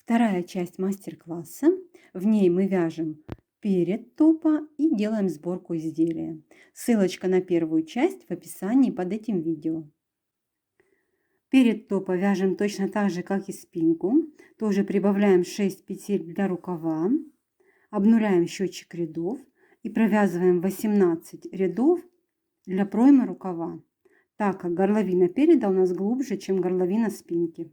Вторая часть мастер-класса. В ней мы вяжем перед топа и делаем сборку изделия. Ссылочка на первую часть в описании под этим видео. Перед топа вяжем точно так же, как и спинку. Тоже прибавляем 6 петель для рукава, обнуляем счетчик рядов и провязываем 18 рядов для проймы рукава, так как горловина переда у нас глубже, чем горловина спинки.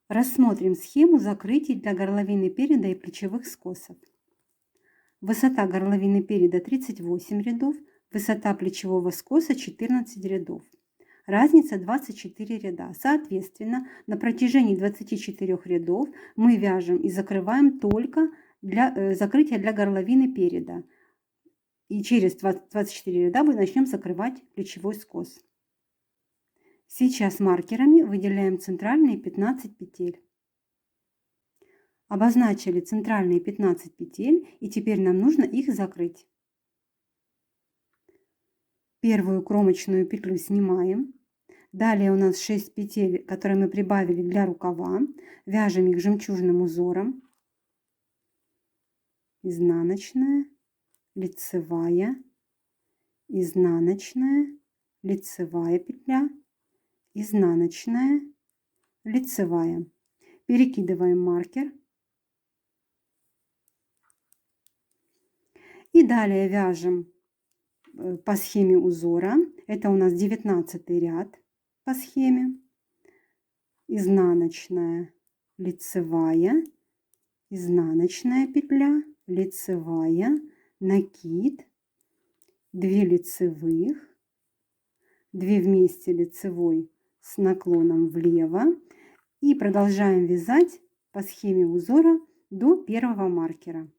Рассмотрим схему закрытий для горловины переда и плечевых скосов. Высота горловины переда 38 рядов, высота плечевого скоса 14 рядов. Разница 24 ряда. Соответственно, на протяжении 24 рядов мы вяжем и закрываем только для закрытия для горловины переда. И через 24 ряда мы начнем закрывать плечевой скос. Сейчас маркерами выделяем центральные 15 петель. Обозначили центральные 15 петель, и теперь нам нужно их закрыть. Первую кромочную петлю снимаем. Далее у нас 6 петель, которые мы прибавили для рукава. Вяжем их жемчужным узором. Изнаночная, лицевая, изнаночная, лицевая петля, изнаночная, лицевая. Перекидываем маркер. И далее вяжем по схеме узора. Это у нас 19 ряд по схеме. Изнаночная, лицевая, изнаночная петля, лицевая, накид, 2 лицевых, 2 вместе лицевой с наклоном влево. И продолжаем вязать по схеме узора до первого маркера.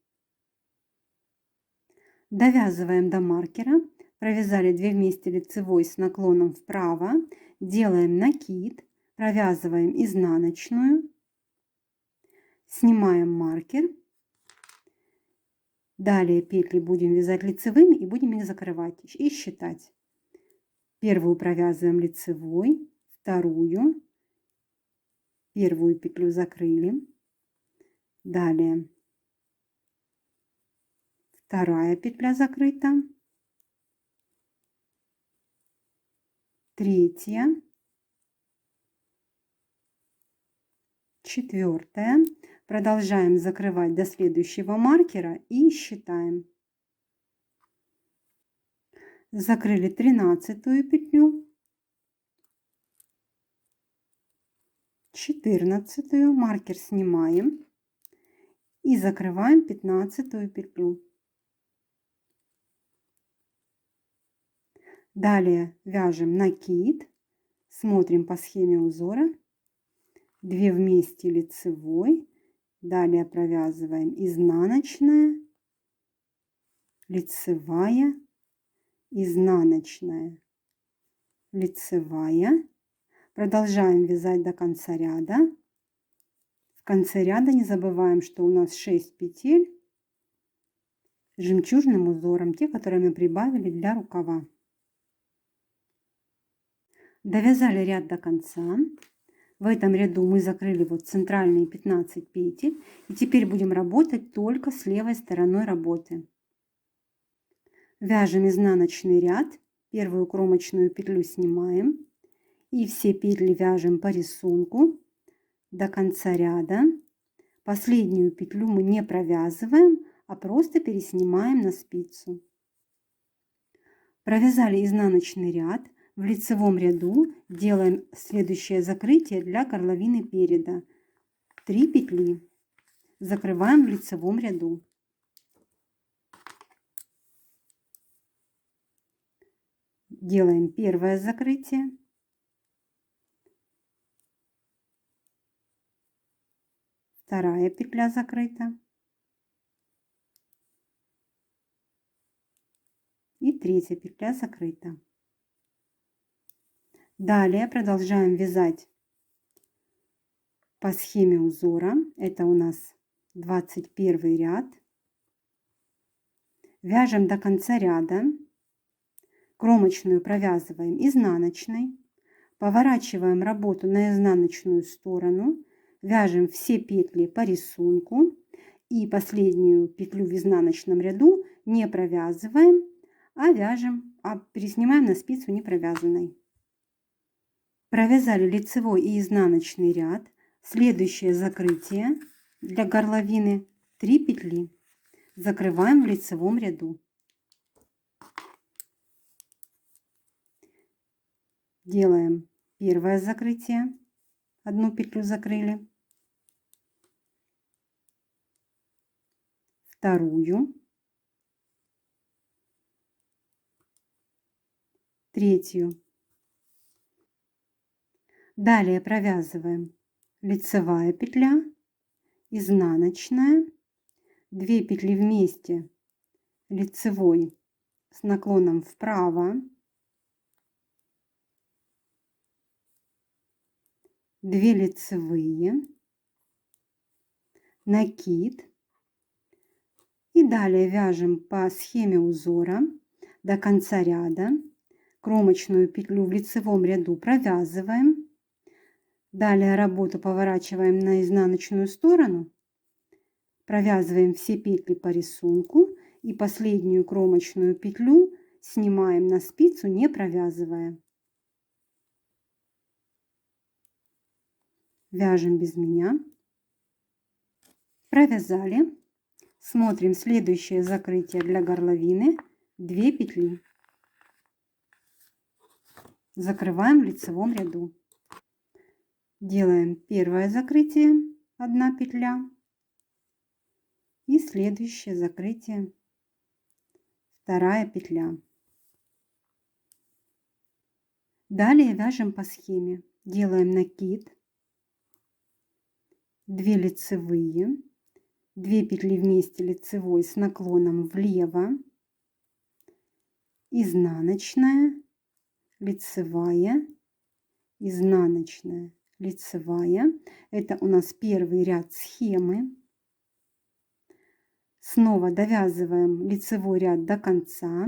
Довязываем до маркера, провязали 2 вместе лицевой с наклоном вправо, делаем накид, провязываем изнаночную, снимаем маркер. Далее петли будем вязать лицевыми и будем их закрывать и считать. Первую провязываем лицевой, вторую, первую петлю закрыли. Далее вторая петля закрыта, третья, четвертая. Продолжаем закрывать до следующего маркера и считаем. Закрыли 13-ю петлю, 14-ю, маркер снимаем и закрываем 15-ю петлю. Далее вяжем накид, смотрим по схеме узора, 2 вместе лицевой, далее провязываем изнаночная, лицевая, изнаночная, лицевая. Продолжаем вязать до конца ряда. В конце ряда не забываем, что у нас 6 петель жемчужным узором, те, которые мы прибавили для рукава. Довязали ряд до конца. В этом ряду мы закрыли вот центральные 15 петель. И теперь будем работать только с левой стороной работы. Вяжем изнаночный ряд. Первую кромочную петлю снимаем. И все петли вяжем по рисунку до конца ряда. Последнюю петлю мы не провязываем, а просто переснимаем на спицу. Провязали изнаночный ряд. В лицевом ряду делаем следующее закрытие для горловины переда. 3 петли. Закрываем в лицевом ряду. Делаем первое закрытие. Вторая петля закрыта. И третья петля закрыта. Далее продолжаем вязать по схеме узора. Это у нас 21 ряд. Вяжем до конца ряда. Кромочную провязываем изнаночной. Поворачиваем работу на изнаночную сторону, вяжем все петли по рисунку и последнюю петлю в изнаночном ряду не провязываем, а вяжем, переснимаем на спицу не провязанной. Провязали лицевой и изнаночный ряд. Следующее закрытие для горловины 3 петли. Закрываем в лицевом ряду. Делаем первое закрытие, одну петлю закрыли, вторую, третью. Далее провязываем лицевая петля, изнаночная, 2 петли вместе, лицевой с наклоном вправо, 2 лицевые, накид. И далее вяжем по схеме узора до конца ряда. Кромочную петлю в лицевом ряду провязываем. Далее работу поворачиваем на изнаночную сторону. Провязываем все петли по рисунку и последнюю кромочную петлю снимаем на спицу, не провязывая. Вяжем без меня. Провязали. Смотрим следующее закрытие для горловины. 2 петли. Закрываем в лицевом ряду. Делаем первое закрытие, 1 петля. И следующее закрытие, 2 петля. Далее вяжем по схеме. Делаем накид, 2 лицевые, 2 петли вместе лицевой с наклоном влево, изнаночная, лицевая, изнаночная, лицевая. Это у нас первый ряд схемы. Снова довязываем лицевой ряд до конца,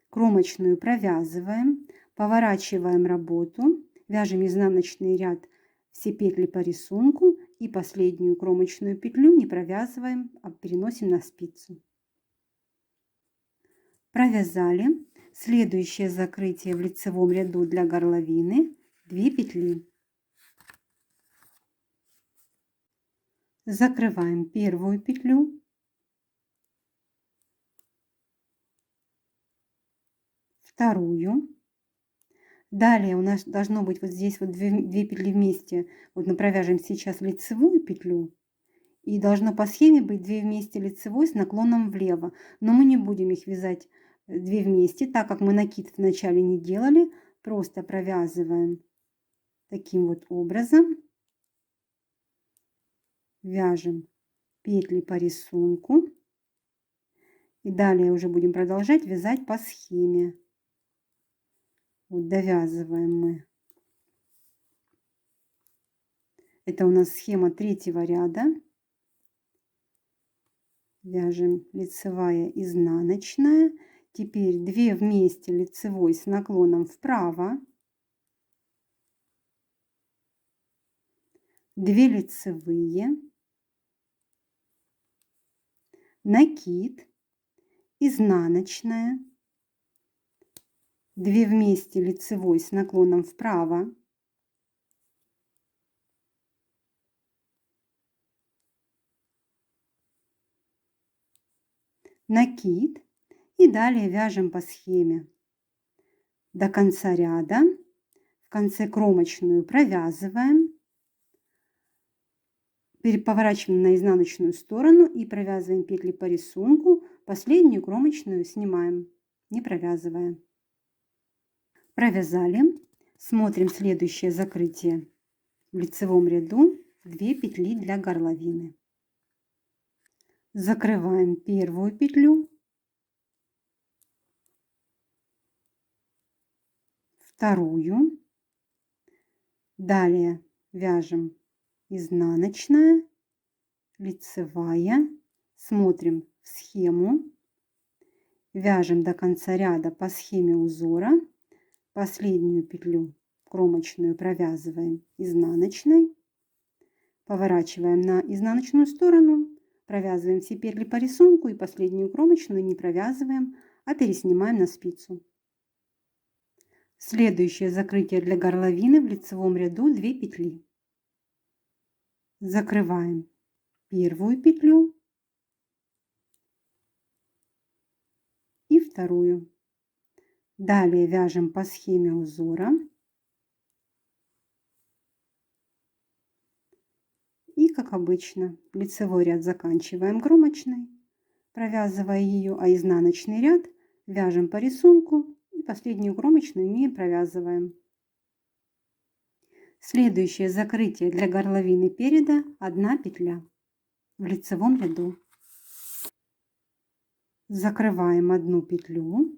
кромочную провязываем, поворачиваем работу, вяжем изнаночный ряд, все петли по рисунку и последнюю кромочную петлю не провязываем, а переносим на спицу. Провязали. Следующее закрытие в лицевом ряду для горловины 2 петли. Закрываем первую петлю. Вторую. Далее у нас должно быть вот здесь вот 2 петли вместе. Вот мы провяжем сейчас лицевую петлю. И должно по схеме быть 2 вместе лицевой с наклоном влево. Но мы не будем их вязать 2 вместе, так как мы накид вначале не делали. Просто провязываем таким вот образом. Вяжем петли по рисунку. И далее уже будем продолжать вязать по схеме. Вот довязываем мы. Это у нас схема 3-го ряда. Вяжем лицевая, изнаночная. Теперь 2 вместе лицевой с наклоном вправо. 2 лицевые. Накид. Изнаночная. 2 вместе лицевой с наклоном вправо. Накид. И далее вяжем по схеме до конца ряда. В конце кромочную провязываем. Поворачиваем на изнаночную сторону и провязываем петли по рисунку. Последнюю кромочную снимаем, не провязывая. Провязали. Смотрим следующее закрытие в лицевом ряду. 2 петли для горловины. Закрываем первую петлю. Вторую. Далее вяжем изнаночная, лицевая. Смотрим в схему. Вяжем до конца ряда по схеме узора. Последнюю петлю кромочную провязываем изнаночной, поворачиваем на изнаночную сторону, провязываем все петли по рисунку и последнюю кромочную не провязываем, а переснимаем на спицу. Следующее закрытие для горловины: в лицевом ряду 2 петли. Закрываем первую петлю и вторую. Далее вяжем по схеме узора. И, как обычно, лицевой ряд заканчиваем кромочной, провязывая ее, а изнаночный ряд вяжем по рисунку и последнюю кромочную не провязываем. Следующее закрытие для горловины переда: 1 петля в лицевом ряду. Закрываем 1 петлю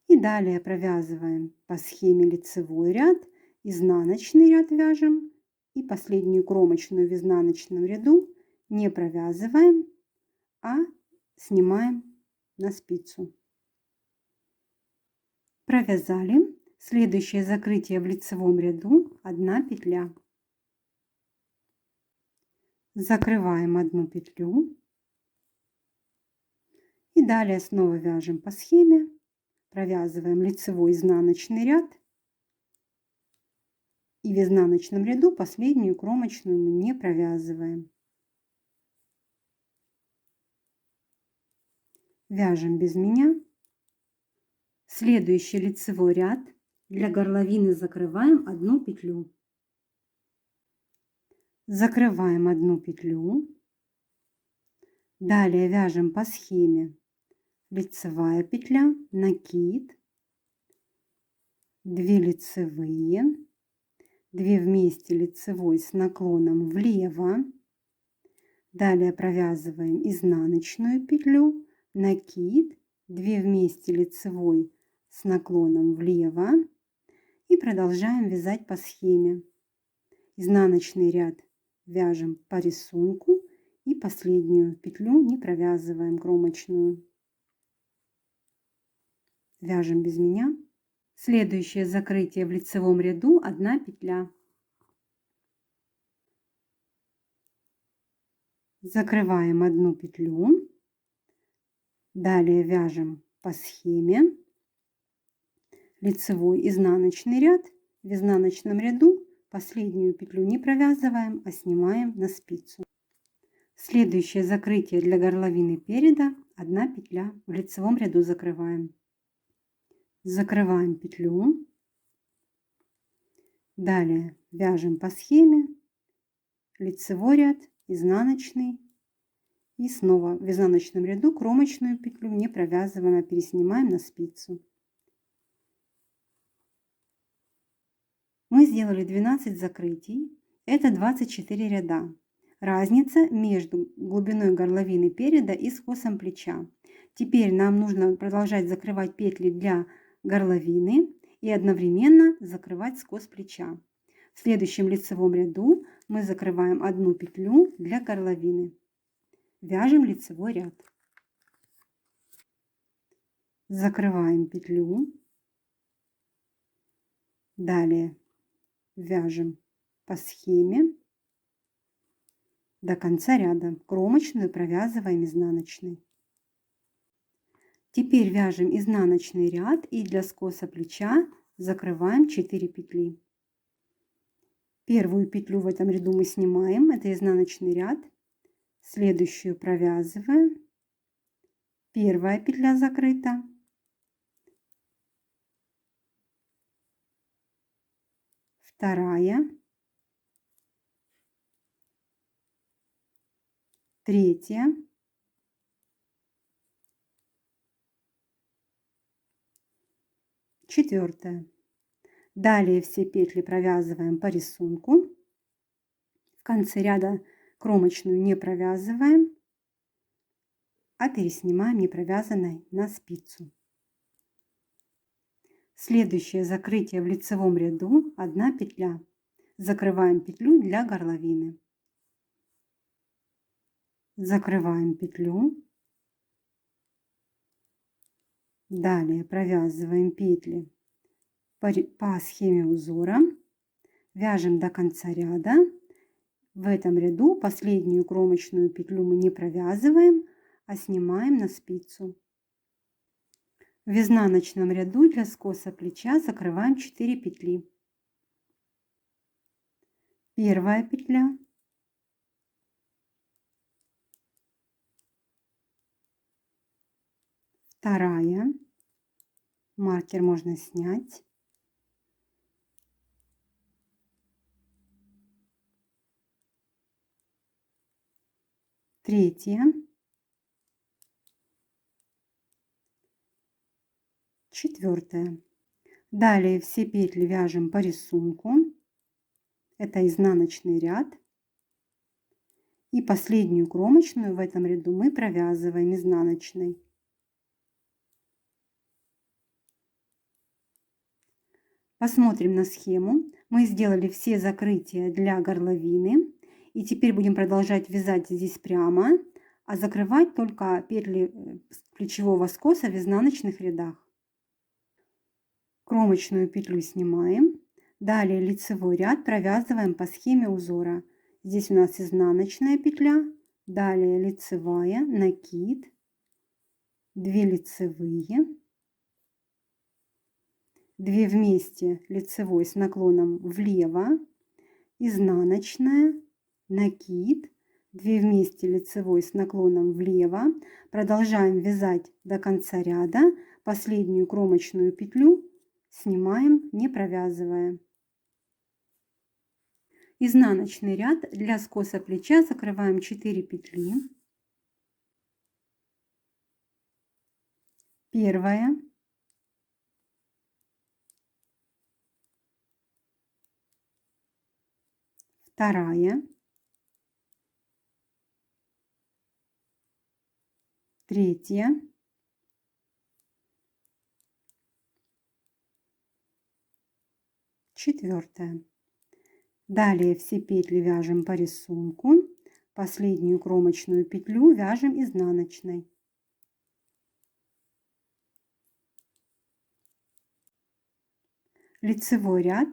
и далее провязываем по схеме лицевой ряд, изнаночный ряд вяжем и последнюю кромочную в изнаночном ряду не провязываем, а снимаем на спицу. Провязали. Следующее закрытие в лицевом ряду: 1 петля. Закрываем 1 петлю и далее снова вяжем по схеме, провязываем лицевой изнаночный ряд и в изнаночном ряду последнюю кромочную мы не провязываем. Вяжем без меня. Следующий лицевой ряд для горловины закрываем 1 петлю. Закрываем 1 петлю. Далее вяжем по схеме: лицевая петля, накид, 2 лицевые, 2 вместе лицевой с наклоном влево. Далее провязываем изнаночную петлю, накид, 2 вместе лицевой с наклоном влево и продолжаем вязать по схеме. Изнаночный ряд вяжем по рисунку и последнюю петлю не провязываем кромочную. Вяжем без меня. Следующее закрытие в лицевом ряду: 1 петля. Закрываем 1 петлю. Далее вяжем по схеме лицевой изнаночный ряд, в изнаночном ряду последнюю петлю не провязываем, а снимаем на спицу. Следующее закрытие для горловины переда: 1 петля, в лицевом ряду закрываем. Закрываем петлю. Далее вяжем по схеме лицевой ряд, изнаночный и снова в изнаночном ряду кромочную петлю не провязываем, а переснимаем на спицу. Мы сделали 12 закрытий, это 24 ряда. Разница между глубиной горловины переда и скосом плеча. Теперь нам нужно продолжать закрывать петли для горловины и одновременно закрывать скос плеча. В следующем лицевом ряду мы закрываем 1 петлю для горловины. Вяжем лицевой ряд. Закрываем петлю. Далее вяжем по схеме до конца ряда. Кромочную провязываем изнаночной. Теперь вяжем изнаночный ряд и для скоса плеча закрываем 4 петли. Первую петлю в этом ряду мы снимаем, это изнаночный ряд. Следующую провязываем. Первая петля закрыта. Вторая. Третья. Четвертая. Далее все петли провязываем по рисунку. В конце ряда кромочную не провязываем, а переснимаем не провязанной на спицу. Следующее закрытие в лицевом ряду: 1 петля. Закрываем петлю для горловины. Закрываем петлю. Далее провязываем петли по схеме узора, вяжем до конца ряда. В этом ряду последнюю кромочную петлю мы не провязываем, а снимаем на спицу. В изнаночном ряду для скоса плеча закрываем 4 петли. Первая петля, вторая, маркер можно снять, третья, четвертая. Далее все петли вяжем по рисунку. Это изнаночный ряд. И последнюю кромочную в этом ряду мы провязываем изнаночной. Посмотрим на схему. Мы сделали все закрытия для горловины. И теперь будем продолжать вязать здесь прямо, а закрывать только петли плечевого скоса в изнаночных рядах. Кромочную петлю снимаем. Далее лицевой ряд провязываем по схеме узора. Здесь у нас изнаночная петля, далее лицевая, накид, 2 лицевые, 2 вместе лицевой с наклоном влево, изнаночная, накид, 2 вместе лицевой с наклоном влево. Продолжаем вязать до конца ряда. Последнюю кромочную петлю снимаем, не провязывая. Изнаночный ряд для скоса плеча закрываем 4 петли. Первая, вторая, третья, четвертая. Далее все петли вяжем по рисунку. Последнюю кромочную петлю вяжем изнаночной. Лицевой ряд.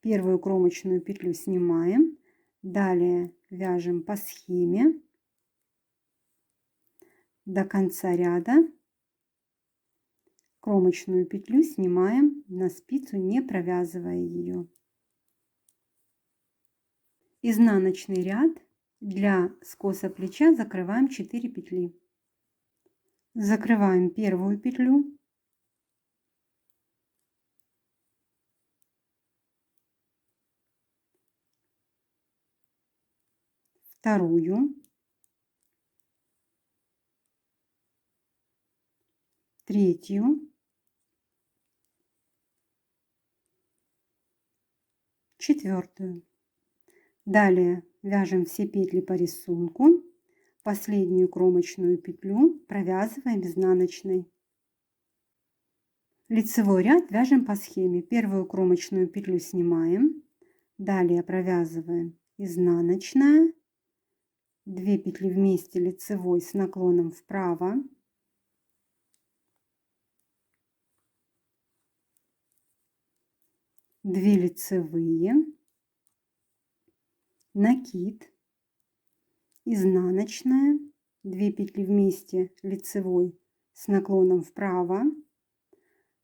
Первую кромочную петлю снимаем. Далее вяжем по схеме до конца ряда. Кромочную петлю снимаем на спицу, не провязывая ее. Изнаночный ряд для скоса плеча закрываем 4 петли. Закрываем первую петлю, вторую, третью, четвертую. Далее вяжем все петли по рисунку. Последнюю кромочную петлю провязываем изнаночной. Лицевой ряд вяжем по схеме. Первую кромочную петлю снимаем. Далее провязываем изнаночная. 2 петли вместе лицевой с наклоном вправо. Две лицевые, накид, изнаночная, 2 петли вместе лицевой с наклоном вправо.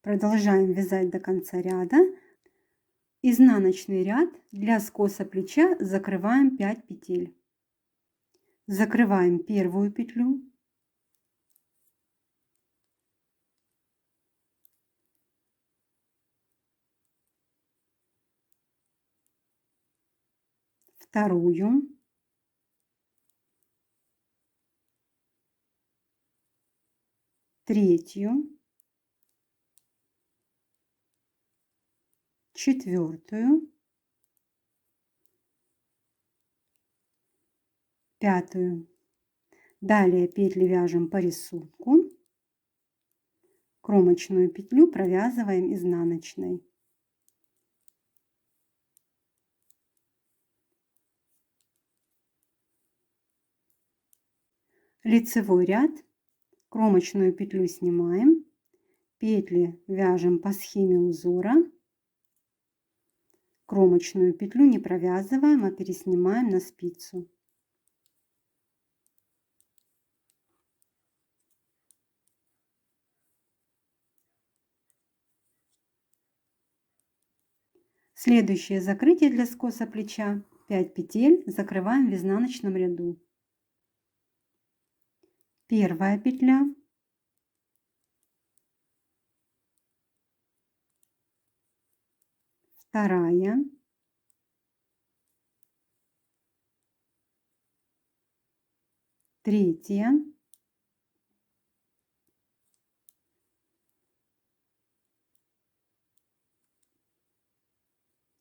Продолжаем вязать до конца ряда. Изнаночный ряд для скоса плеча закрываем 5 петель. Закрываем первую петлю, вторую, третью, четвертую, пятую. Далее петли вяжем по рисунку. Кромочную петлю провязываем изнаночной. Лицевой ряд. Кромочную петлю снимаем. Петли вяжем по схеме узора. Кромочную петлю не провязываем, а переснимаем на спицу. Следующее закрытие для скоса плеча. 5 петель закрываем в изнаночном ряду. Первая петля, вторая, третья,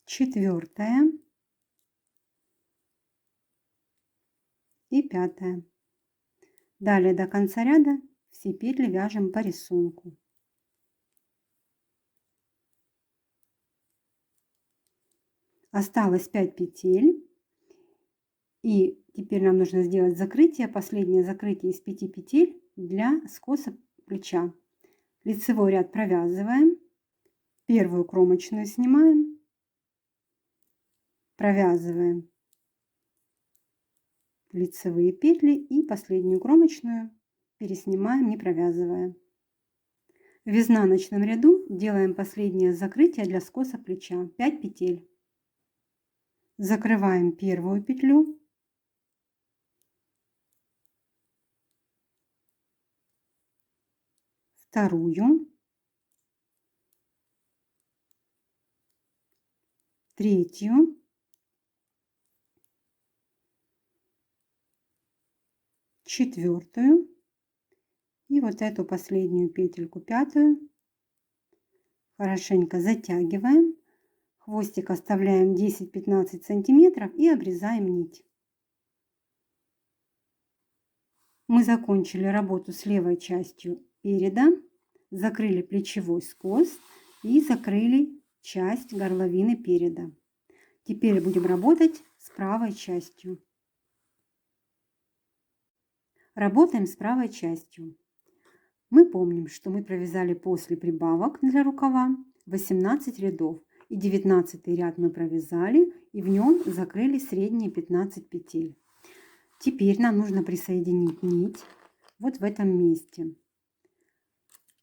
четвертая и пятая. Далее до конца ряда все петли вяжем по рисунку. Осталось 5 петель. И теперь нам нужно сделать закрытие, последнее закрытие из 5 петель для скоса плеча. Лицевой ряд провязываем, первую кромочную снимаем, провязываем лицевые петли и последнюю кромочную переснимаем, не провязывая. В изнаночном ряду делаем последнее закрытие для скоса плеча. 5 петель. Закрываем первую петлю, вторую, третью, четвертую и вот эту последнюю петельку, пятую, хорошенько затягиваем, хвостик оставляем 10-15 сантиметров и обрезаем нить. Мы закончили работу с левой частью переда, закрыли плечевой скос и закрыли часть горловины переда. Теперь будем работать с правой частью. Работаем с правой частью. Мы помним, что мы провязали после прибавок для рукава 18 рядов. И 19 ряд мы провязали, и в нем закрыли средние 15 петель. Теперь нам нужно присоединить нить вот в этом месте.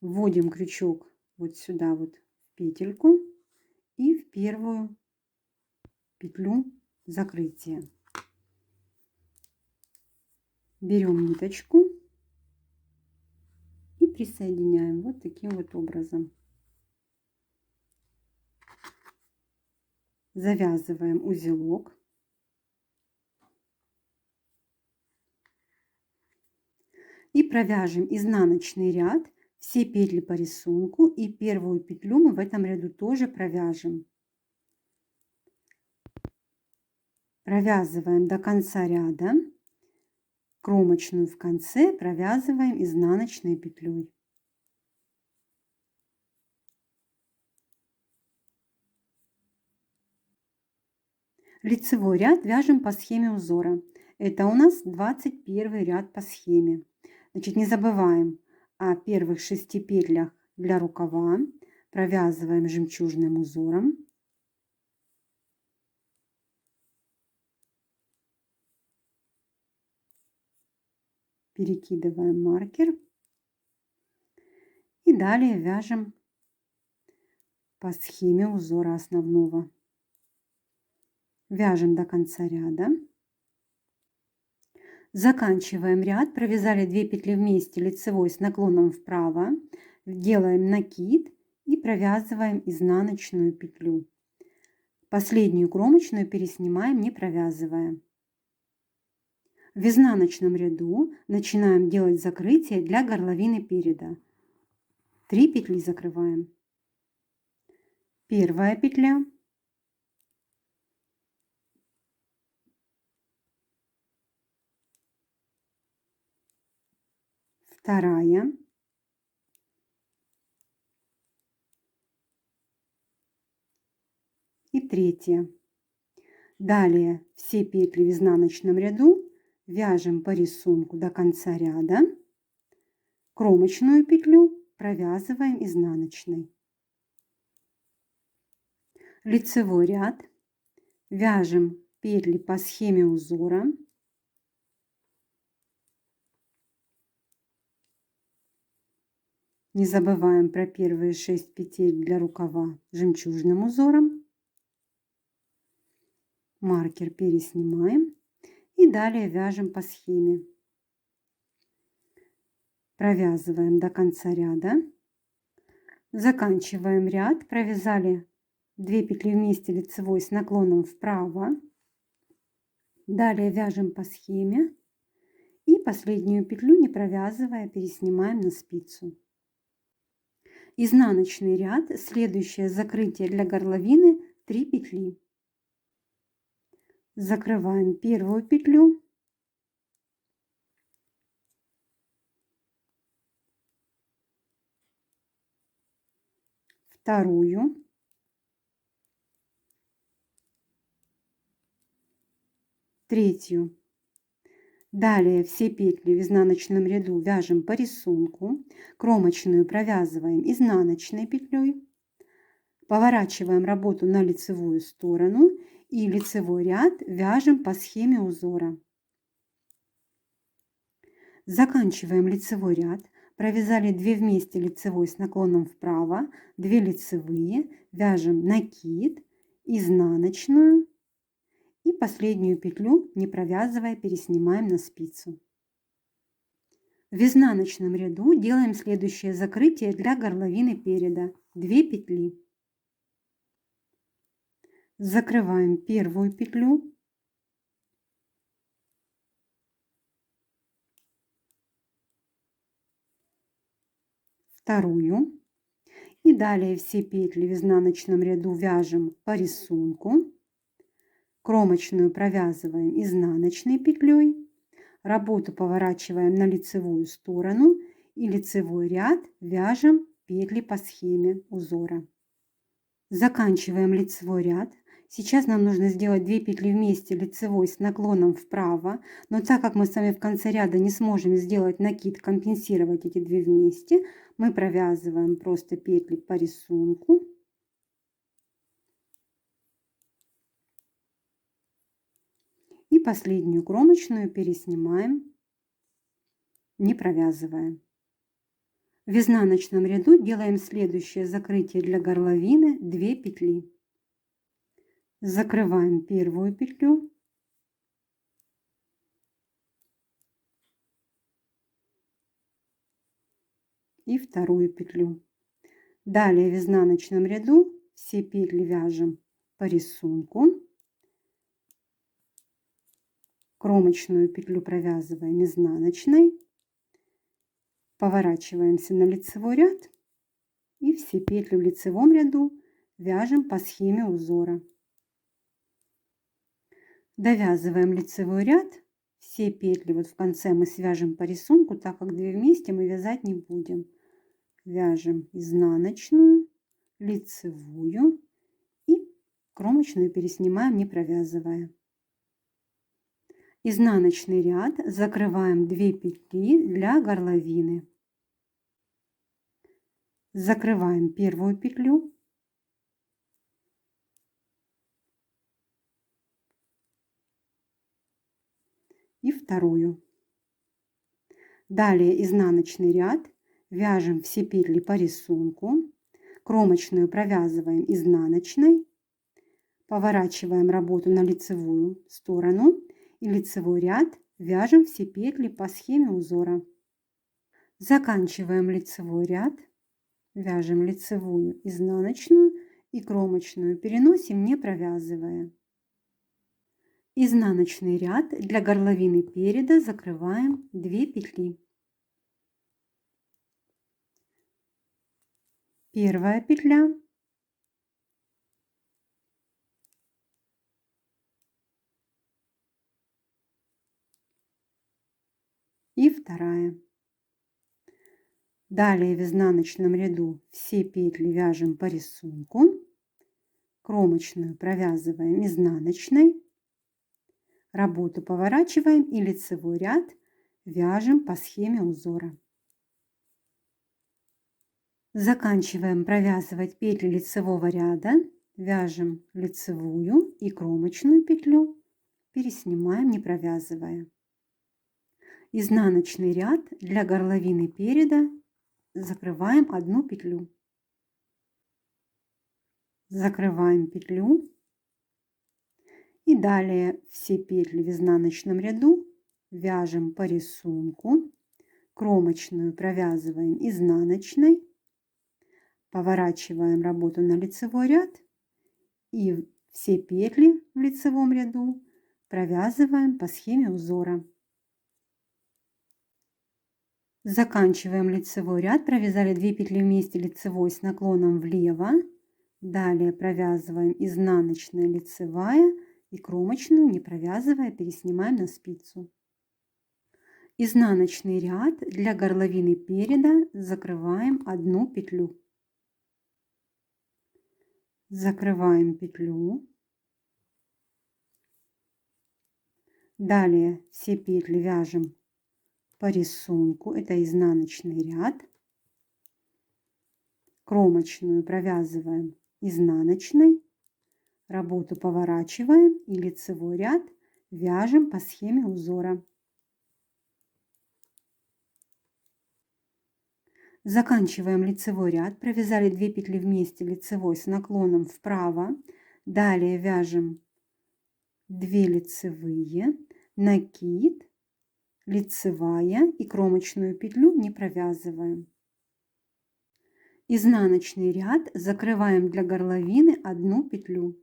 Вводим крючок вот сюда вот в петельку и в первую петлю закрытия. Берем ниточку и присоединяем вот таким вот образом. Завязываем узелок. И провяжем изнаночный ряд, все петли по рисунку, и первую петлю мы в этом ряду тоже провяжем. Провязываем до конца ряда, кромочную в конце провязываем изнаночной петлей. Лицевой ряд вяжем по схеме узора. Это у нас 21 ряд по схеме. Значит, не забываем о первых 6 петлях для рукава. Провязываем жемчужным узором. Перекидываем маркер. И далее вяжем по схеме узора основного. Вяжем до конца ряда. Заканчиваем ряд, провязали 2 петли вместе лицевой с наклоном вправо, делаем накид и провязываем изнаночную петлю. Последнюю кромочную переснимаем, не провязывая. В изнаночном ряду начинаем делать закрытие для горловины переда. 3 петли закрываем. Первая петля. Вторая. И третья. Далее все петли в изнаночном ряду вяжем по рисунку до конца ряда. Кромочную петлю провязываем изнаночной. Лицевой ряд Вяжем петли по схеме узора. Не забываем про первые 6 петель для рукава жемчужным узором. Маркер переснимаем и далее вяжем по схеме. Провязываем до конца ряда. Заканчиваем ряд. Провязали 2 петли вместе лицевой с наклоном вправо. Далее вяжем по схеме. И последнюю петлю, не провязывая, переснимаем на спицу. Изнаночный ряд. Следующее закрытие для горловины 3 петли. Закрываем первую петлю. Вторую. Третью. Далее все петли в изнаночном ряду вяжем по рисунку. Кромочную провязываем изнаночной петлей. Поворачиваем работу на лицевую сторону и лицевой ряд вяжем по схеме узора. Заканчиваем лицевой ряд. Провязали 2 вместе лицевой с наклоном вправо, 2 лицевые, вяжем накид, изнаночную и последнюю петлю, не провязывая, переснимаем на спицу. В изнаночном ряду делаем следующее закрытие для горловины переда. 2 петли. Закрываем первую петлю. Вторую. И далее все петли в изнаночном ряду вяжем по рисунку. Кромочную провязываем изнаночной петлей. Работу поворачиваем на лицевую сторону и лицевой ряд вяжем петли по схеме узора. Заканчиваем лицевой ряд. Сейчас нам нужно сделать 2 петли вместе лицевой с наклоном вправо, но так как мы с вами в конце ряда не сможем сделать накид, компенсировать эти 2 вместе, мы провязываем просто петли по рисунку. И последнюю кромочную переснимаем, не провязывая. В изнаночном ряду делаем следующее закрытие для горловины 2 петли. Закрываем первую петлю. И вторую петлю. Далее в изнаночном ряду все петли вяжем по рисунку. Кромочную петлю провязываем изнаночной. Поворачиваемся на лицевой ряд. И все петли в лицевом ряду вяжем по схеме узора. Довязываем лицевой ряд. Все петли вот в конце мы свяжем по рисунку, так как 2 вместе мы вязать не будем. Вяжем изнаночную, лицевую и кромочную переснимаем, не провязывая. Изнаночный ряд, закрываем 2 петли для горловины. Закрываем первую петлю. И вторую. Далее изнаночный ряд, вяжем все петли по рисунку, кромочную провязываем изнаночной, поворачиваем работу на лицевую сторону и лицевой ряд вяжем все петли по схеме узора. Заканчиваем лицевой ряд, вяжем лицевую, изнаночную и кромочную, переносим, не провязывая. Изнаночный ряд для горловины переда закрываем 2 петли. Первая петля. И вторая. Далее в изнаночном ряду все петли вяжем по рисунку. Кромочную провязываем изнаночной. Работу поворачиваем и лицевой ряд вяжем по схеме узора. Заканчиваем провязывать петли лицевого ряда. вяжем лицевую и кромочную петлю, переснимаем, не провязывая. Изнаночный ряд для горловины переда закрываем одну петлю. Закрываем петлю. И далее все петли в изнаночном ряду вяжем по рисунку. Кромочную провязываем изнаночной. Поворачиваем работу на лицевой ряд. И все петли в лицевом ряду провязываем по схеме узора. Заканчиваем лицевой ряд, провязали 2 петли вместе лицевой с наклоном влево. Далее провязываем изнаночная, лицевая и кромочную, не провязывая, переснимаем на спицу. Изнаночный ряд для горловины переда закрываем одну петлю. Закрываем петлю. Далее все петли вяжем по рисунку, это изнаночный ряд. Кромочную провязываем изнаночной, работу поворачиваем и лицевой ряд вяжем по схеме узора. Заканчиваем лицевой ряд, провязали 2 петли вместе лицевой с наклоном вправо. Далее вяжем 2 лицевые, накид, лицевая и кромочную петлю не провязываем. Изнаночный ряд закрываем для горловины одну петлю.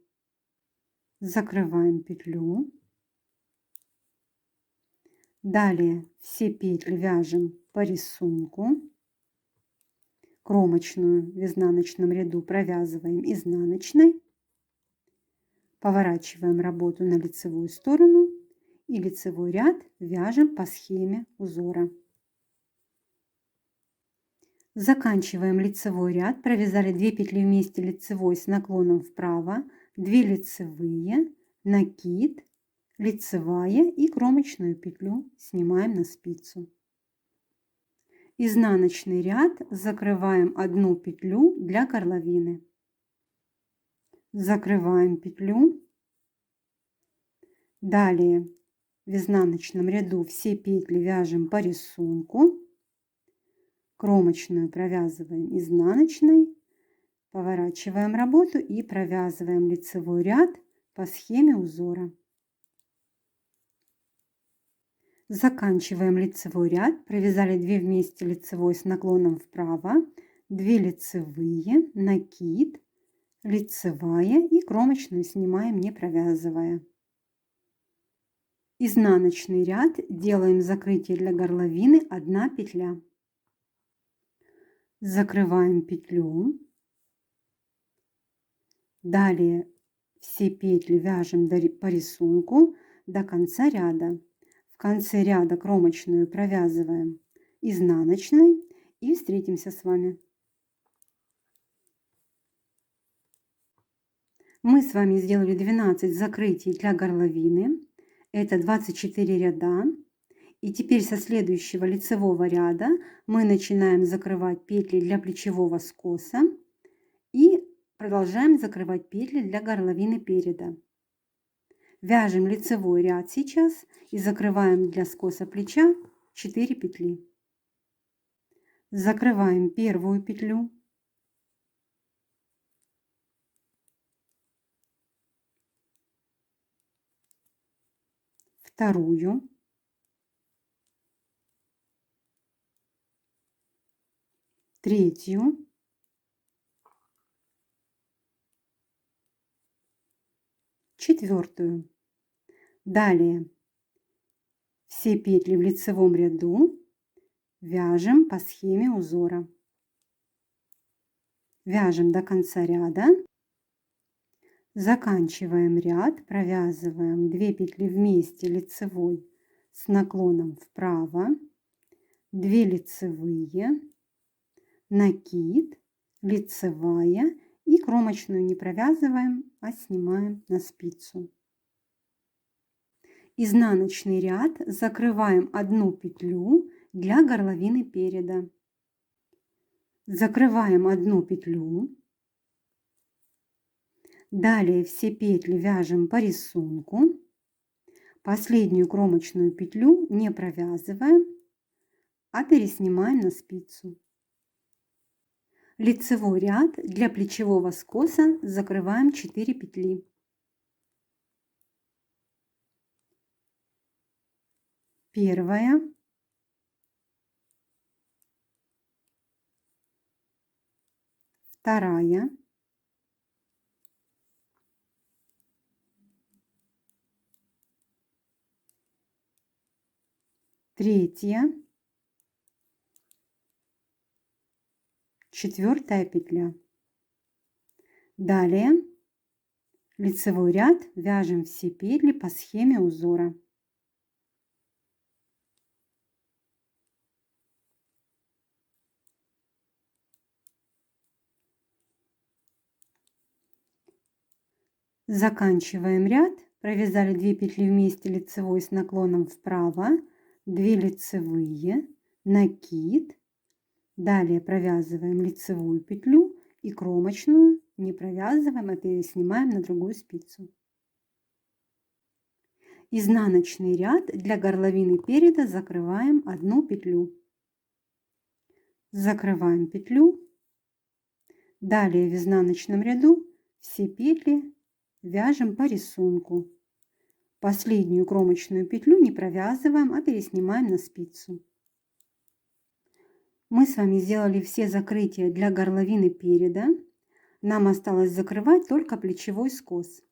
Закрываем петлю. Далее все петли вяжем по рисунку. Кромочную в изнаночном ряду провязываем изнаночной. Поворачиваем работу на лицевую сторону и лицевой ряд вяжем по схеме узора. Заканчиваем лицевой ряд, провязали 2 петли вместе лицевой с наклоном вправо, 2 лицевые, накид, лицевая и кромочную петлю снимаем на спицу. Изнаночный ряд закрываем одну петлю для горловины. Закрываем петлю. Далее в изнаночном ряду все петли вяжем по рисунку. Кромочную провязываем изнаночной. Поворачиваем работу и провязываем лицевой ряд по схеме узора. Заканчиваем лицевой ряд, провязали 2 вместе лицевой с наклоном вправо, 2 лицевые, накид, лицевая и кромочную снимаем, не провязывая. Изнаночный ряд делаем закрытие для горловины 1 петля. Закрываем петлю. Далее все петли вяжем по рисунку до конца ряда. В конце ряда кромочную провязываем изнаночной и встретимся с вами. Мы с вами сделали 12 закрытий для горловины. Это 24 ряда. И теперь со следующего лицевого ряда мы начинаем закрывать петли для плечевого скоса и продолжаем закрывать петли для горловины переда. Вяжем лицевой ряд сейчас и закрываем для скоса плеча 4 петли. Закрываем первую петлю. Вторую. Третью. Четвертую. Далее все петли в лицевом ряду вяжем по схеме узора. Вяжем до конца ряда. Заканчиваем ряд, провязываем 2 петли вместе лицевой с наклоном вправо, 2 лицевые, накид, лицевая и кромочную не провязываем, а снимаем на спицу. Изнаночный ряд закрываем 1 петлю для горловины переда. Закрываем 1 петлю. Далее все петли вяжем по рисунку. Последнюю кромочную петлю не провязываем, а переснимаем на спицу. Лицевой ряд для плечевого скоса закрываем 4 петли. Первая, вторая, третья, четвертая петля. Далее лицевой ряд вяжем все петли по схеме узора. Заканчиваем ряд, провязали 2 петли вместе лицевой с наклоном вправо, 2 лицевые, накид. Далее провязываем лицевую петлю и кромочную не провязываем, а переснимаем на другую спицу. Изнаночный ряд для горловины переда закрываем 1 петлю. Закрываем петлю. Далее в изнаночном ряду все петли вяжем по рисунку. Последнюю кромочную петлю не провязываем, а переснимаем на спицу. Мы с вами сделали все закрытия для горловины переда. Нам осталось закрывать только плечевой скос.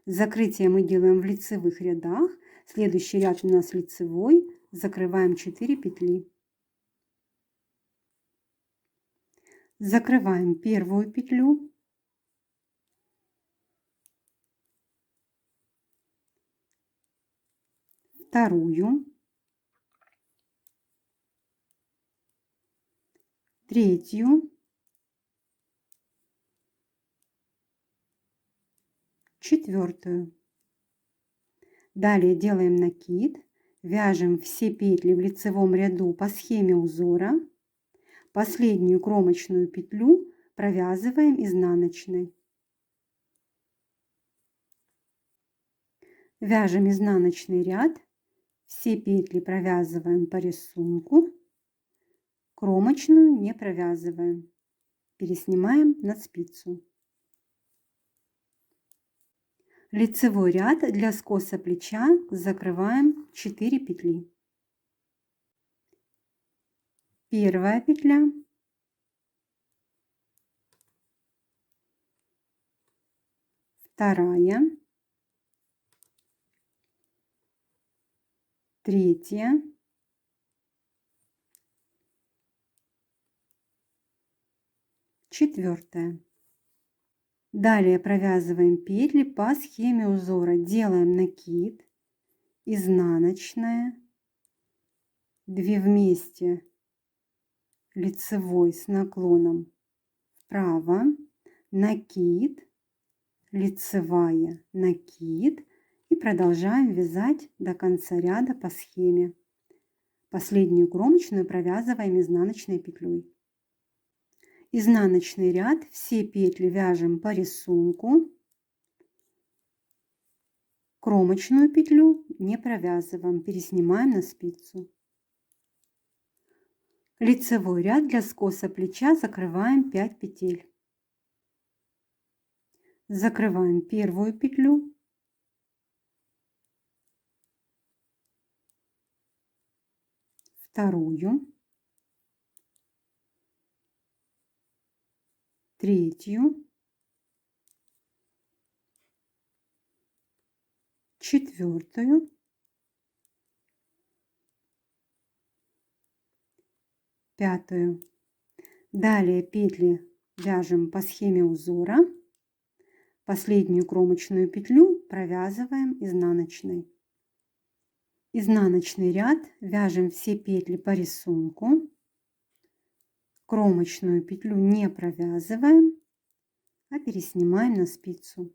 Закрытие мы делаем в лицевых рядах. Следующий ряд у нас лицевой. Закрываем 4 петли. Закрываем первую петлю. Вторую. Третью. Четвертую. Далее делаем накид. Вяжем все петли в лицевом ряду по схеме узора. Последнюю кромочную петлю провязываем изнаночной. Вяжем изнаночный ряд. Все петли провязываем по рисунку. Кромочную не провязываем. Переснимаем на спицу. Лицевой ряд для скоса плеча закрываем 4 петли. Первая петля. Вторая. Третья. Четвертая. Далее провязываем петли по схеме узора. Делаем накид, изнаночная, 2 вместе, лицевой с наклоном вправо, накид, лицевая, накид и продолжаем вязать до конца ряда по схеме. Последнюю кромочную провязываем изнаночной петлей. Изнаночный ряд, все петли вяжем по рисунку. Кромочную петлю не провязываем, переснимаем на спицу. Лицевой ряд для скоса плеча закрываем 5 петель. Закрываем первую петлю. Вторую. Третью. Четвертую. Пятую. Далее петли вяжем по схеме узора. Последнюю кромочную петлю провязываем изнаночной. Изнаночный ряд вяжем все петли по рисунку. Кромочную петлю не провязываем, а переснимаем на спицу.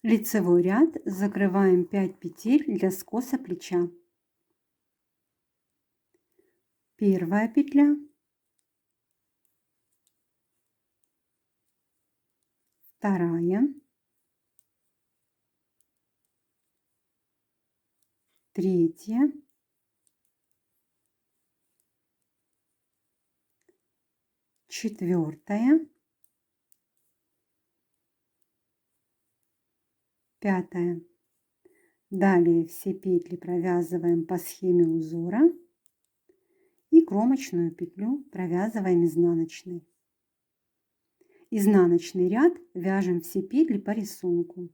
Лицевой ряд закрываем 5 петель для скоса плеча. Первая петля. вторая, третья, четвертая, пятая. Далее все петли провязываем по схеме узора и кромочную петлю провязываем изнаночной. Изнаночный ряд вяжем все петли по рисунку.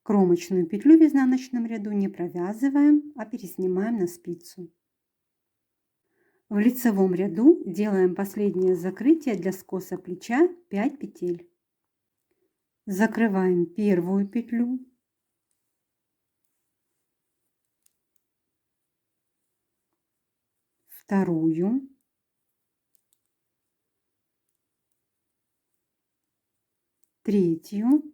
Кромочную петлю в изнаночном ряду не провязываем, а переснимаем на спицу. В лицевом ряду делаем последнее закрытие для скоса плеча 5 петель. Закрываем первую петлю, вторую, третью,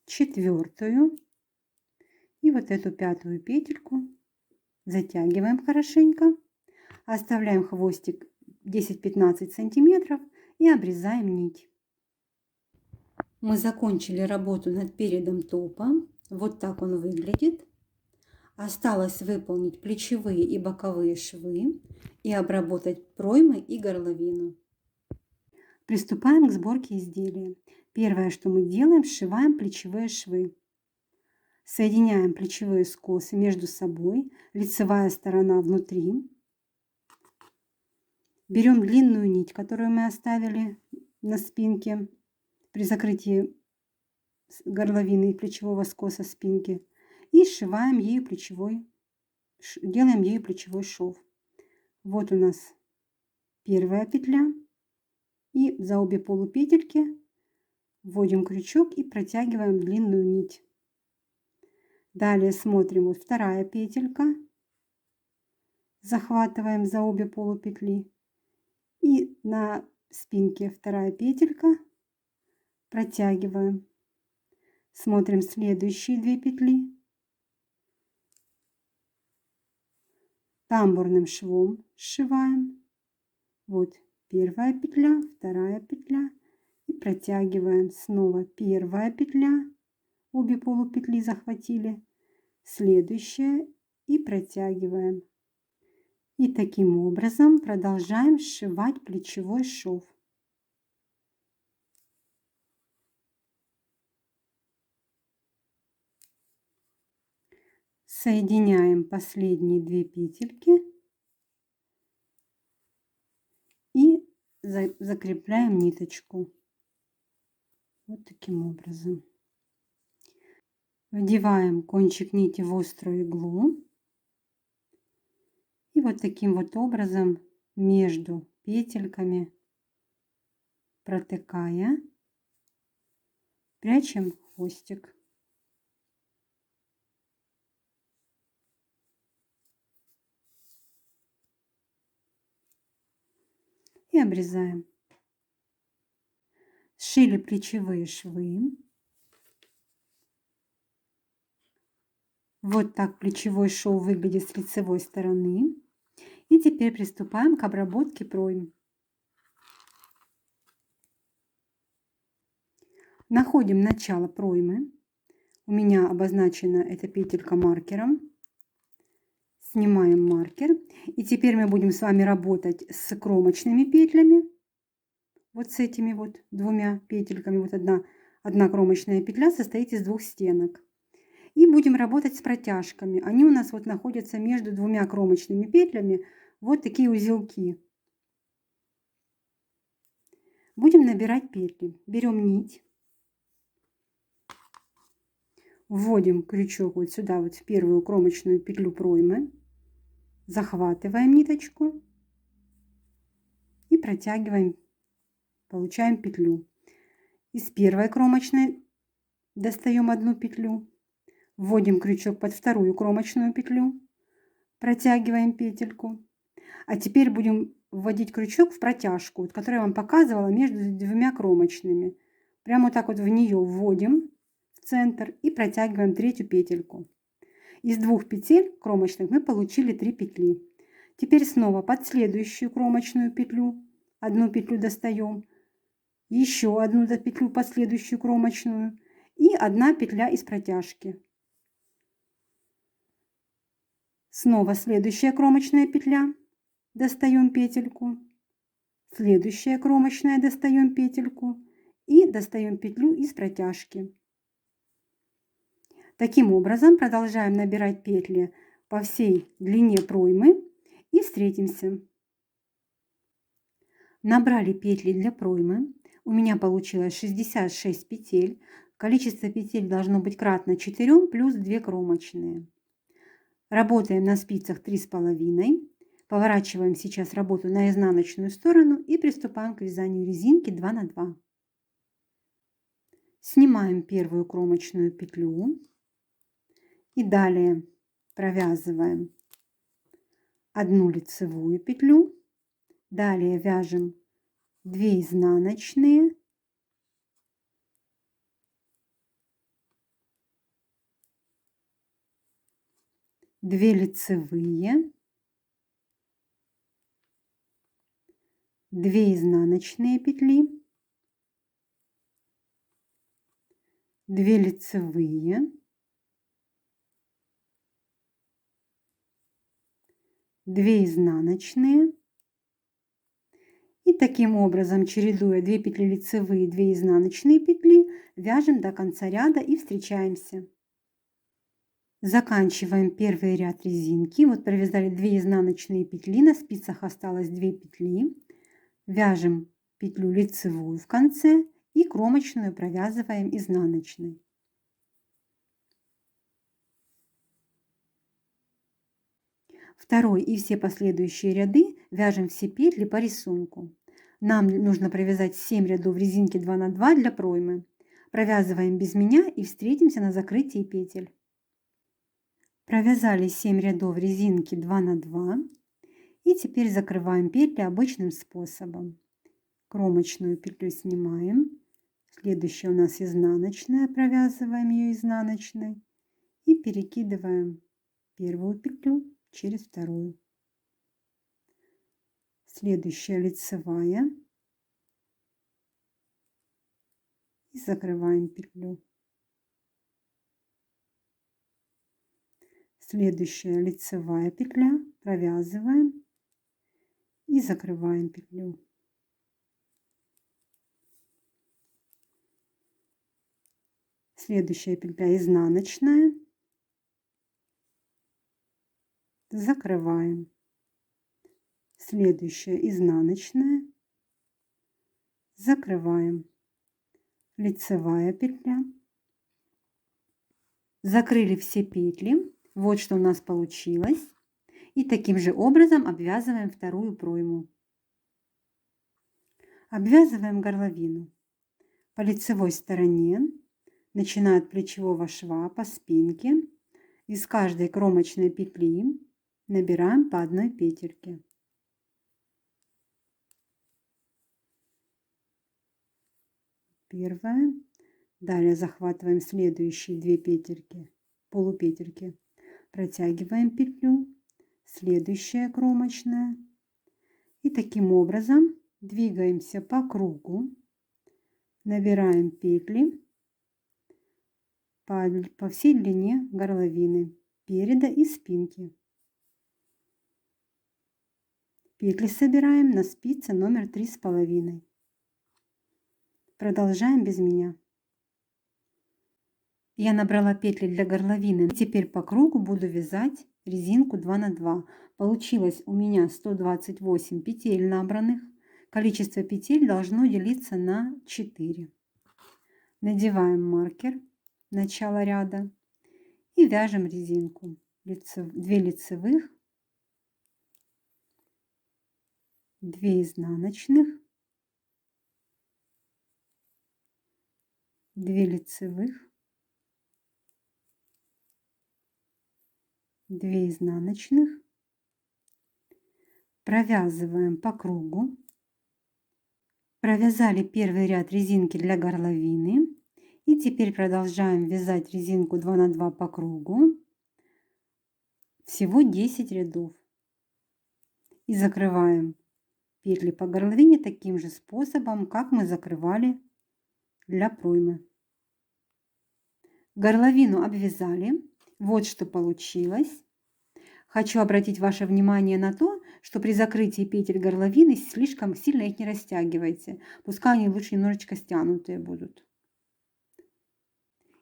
четвертую и вот эту пятую петельку затягиваем хорошенько, оставляем хвостик 10-15 сантиметров и обрезаем нить. Мы закончили работу над передом топа. Вот так он выглядит. Осталось выполнить плечевые и боковые швы и обработать проймы и горловину. Приступаем к сборке изделия. Первое, что мы делаем, сшиваем плечевые швы. Соединяем плечевые скосы между собой, лицевая сторона внутри. Берем длинную нить, которую мы оставили на спинке при закрытии горловины и плечевого скоса спинки, и сшиваем ею делаем ею плечевой шов. Вот у нас первая петля, и за обе полупетельки вводим крючок и протягиваем длинную нить. Далее смотрим, вот вторая петелька, захватываем за обе полупетли, и на спинке вторая петелька, протягиваем. Смотрим следующие 2 петли. Тамбурным швом сшиваем. Вот первая петля, вторая петля, и протягиваем. Снова первая петля, обе полупетли захватили, следующая и протягиваем. И таким образом продолжаем сшивать плечевой шов. Соединяем последние 2 петельки и закрепляем ниточку. Вот таким образом. Вдеваем кончик нити в острую иглу. И вот таким вот образом между петельками, протыкая, прячем хвостик. И обрезаем. Сшили плечевые швы. Вот так плечевой шов выглядит с лицевой стороны. И теперь приступаем к обработке пройм. Находим начало проймы. У меня обозначена эта петелька маркером. Снимаем маркер. И теперь мы будем с вами работать с кромочными петлями. Вот с этими вот 2 петельками. Вот одна кромочная петля состоит из 2 стенок. И будем работать с протяжками. Они у нас вот находятся между 2 кромочными петлями. Вот такие узелки. Будем набирать петли. Берем нить. Вводим крючок вот сюда, вот в первую кромочную петлю проймы. Захватываем ниточку. И протягиваем. Получаем петлю. Из первой кромочной достаем 1 петлю. Вводим крючок под вторую кромочную петлю. Протягиваем петельку. А теперь будем вводить крючок в протяжку, вот, которую я вам показывала между 2 кромочными. Прямо вот так вот в нее вводим. центр и протягиваем третью петельку. Из 2 петель кромочных мы получили 3 петли. Теперь снова под следующую кромочную петлю одну петлю достаем, еще одну петлю под следующую кромочную и 1 петля из протяжки. Снова следующая кромочная петля, достаем петельку, следующая кромочная, достаем петельку и достаем петлю из протяжки. Таким образом продолжаем набирать петли по всей длине проймы и встретимся. Набрали петли для проймы. У меня получилось 66 петель. Количество петель должно быть кратно 4 плюс 2 кромочные. Работаем на спицах 3,5. Поворачиваем сейчас работу на изнаночную сторону и приступаем к вязанию резинки 2 на 2. Снимаем первую кромочную петлю и далее провязываем 1 лицевую петлю. Далее вяжем 2 изнаночные, 2 лицевые, 2 изнаночные петли, 2 лицевые, 2 изнаночные. И таким образом, чередуя 2 петли лицевые, 2 изнаночные петли, вяжем до конца ряда и встречаемся. Заканчиваем первый ряд резинки. Вот провязали 2 изнаночные петли, на спицах осталось 2 петли. Вяжем петлю лицевую в конце и кромочную провязываем изнаночной. Второй и все последующие ряды вяжем все петли по рисунку. Нам нужно провязать 7 рядов резинки 2 на 2 для проймы. Провязываем без меня и встретимся на закрытии петель. Провязали 7 рядов резинки 2 на 2. И теперь закрываем петли обычным способом. Кромочную петлю снимаем. Следующая у нас изнаночная. Провязываем ее изнаночной. И перекидываем первую петлю через вторую. Следующая лицевая. И закрываем петлю. Следующая лицевая петля. Провязываем. И закрываем петлю. Следующая петля изнаночная. Закрываем. Следующая изнаночная. Закрываем. Лицевая петля. Закрыли все петли. Вот что у нас получилось. И таким же образом обвязываем вторую пройму. Обвязываем горловину. По лицевой стороне, начиная от плечевого шва по спинке, из каждой кромочной петли набираем по одной петельке. Первая. Далее захватываем следующие 2 петельки, полупетельки. Протягиваем петлю. Следующая кромочная. И таким образом двигаемся по кругу. Набираем петли по всей длине горловины, переда и спинки. Петли собираем на спице номер 3,5. Продолжаем без меня. Я набрала петли для горловины. Теперь по кругу буду вязать резинку 2 на 2. Получилось у меня 128 петель набранных. Количество петель должно делиться на 4. Надеваем маркер начала ряда и вяжем резинку. 2 лицевых, 2 изнаночных, 2 лицевых, 2 изнаночных. Провязываем по кругу. Провязали первый ряд резинки для горловины. И теперь продолжаем вязать резинку 2 на 2 по кругу. Всего 10 рядов. И закрываем петли по горловине таким же способом, как мы закрывали для проймы. Горловину обвязали. Вот что получилось. Хочу обратить ваше внимание на то, что при закрытии петель горловины слишком сильно их не растягивайте. Пускай они лучше немножечко стянутые будут.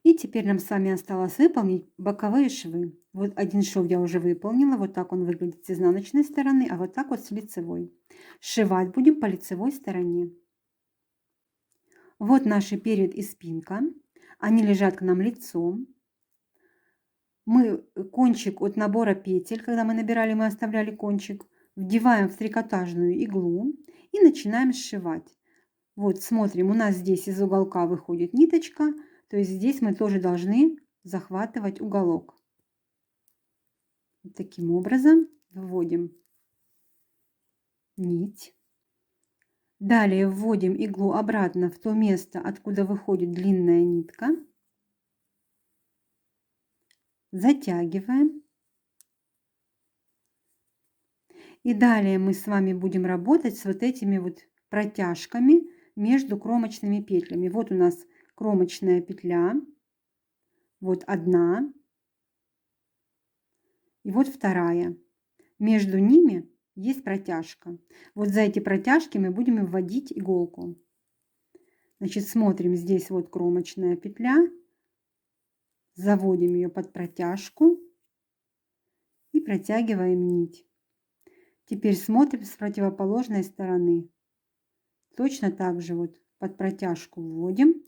И теперь нам с вами осталось выполнить боковые швы. Вот один шов я уже выполнила. Вот так он выглядит с изнаночной стороны, а вот так вот с лицевой. Сшивать будем по лицевой стороне. Вот наши перед и спинка. Они лежат к нам лицом. Мы кончик от набора петель, когда мы набирали, мы оставляли кончик, вдеваем в трикотажную иглу и начинаем сшивать. Вот смотрим, у нас здесь из уголка выходит ниточка, то есть здесь мы тоже должны захватывать уголок. Вот таким образом вводим нить. Далее вводим иглу обратно в то место, откуда выходит длинная нитка. Затягиваем. И далее мы с вами будем работать с вот этими вот протяжками между кромочными петлями. Вот у нас кромочная петля, вот одна и вот вторая. Между ними есть протяжка. Вот за эти протяжки мы будем вводить иголку. Значит, смотрим, здесь вот кромочная петля, заводим ее под протяжку и протягиваем нить. Теперь смотрим с противоположной стороны. Точно так же вот под протяжку вводим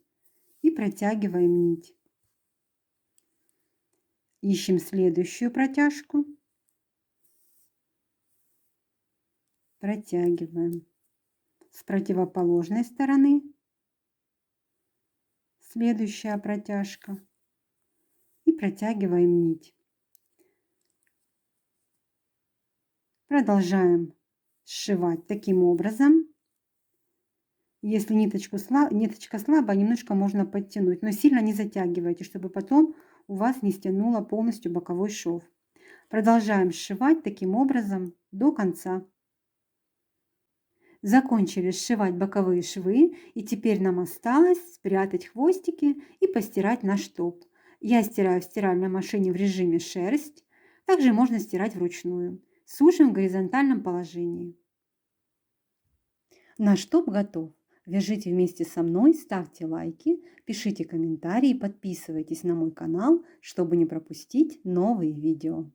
и протягиваем нить. Ищем следующую протяжку. Протягиваем. С противоположной стороны следующая протяжка. И протягиваем нить. Продолжаем сшивать таким образом. Если ниточка слабая, немножко можно подтянуть, но сильно не затягивайте, чтобы потом у вас не стянуло полностью боковой шов. Продолжаем сшивать таким образом до конца. Закончили сшивать боковые швы, и теперь нам осталось спрятать хвостики и постирать наш топ. Я стираю в стиральной машине в режиме шерсть, также можно стирать вручную. Сушим в горизонтальном положении. Наш топ готов. Вяжите вместе со мной, ставьте лайки, пишите комментарии, подписывайтесь на мой канал, чтобы не пропустить новые видео.